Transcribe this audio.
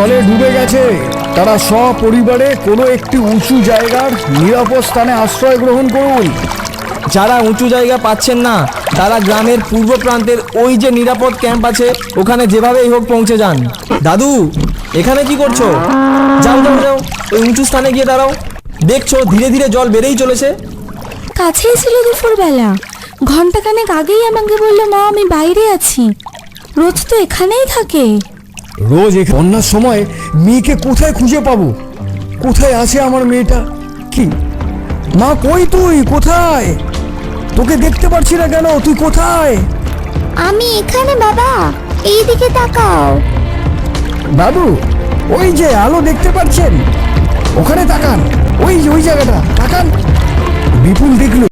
জলে ডুবে গেছে। তারা সপরিবারে কোনো একটি উঁচু জায়গার নিরাপদ স্থানে আশ্রয় গ্রহণ করুন। যারা উঁচু জায়গা পাচ্ছেন না তারা গ্রামের পূর্ব প্রান্তের ওই যে নিরাপদ ক্যাম্প আছে ওখানে যেভাবেই হোক পৌঁছে যান। দাদু, এখানে কি করছো? যাও যাও যাও, ওই উঁচু স্থানে গিয়ে দাঁড়াও। দেখছো ধীরে ধীরে জল বেড়েই চলেছে। কাছেই ছিল দুপুরবেলা, ঘন্টাখানেক আগেই আমাকে বললো মা আমি বাইরে আছি। রোজ তো এখানেই থাকে। রোজ বন্যার সময় মেয়েকে কোথায় খুঁজে পাবো? কোথায় আছে আমার মেয়েটা? কি মা, কই তুই? কোথায়? তোকে দেখতে পাচ্ছি না কেন? তুই কোথায়? আমি এখানে বাবা, এইদিকে তাকাও। বাবু, ওই যে আলো দেখতে পাচ্ছেন, ওখানে তাকান। ওই যে ওই জায়গাটা তাকান। বিপুল দেখলো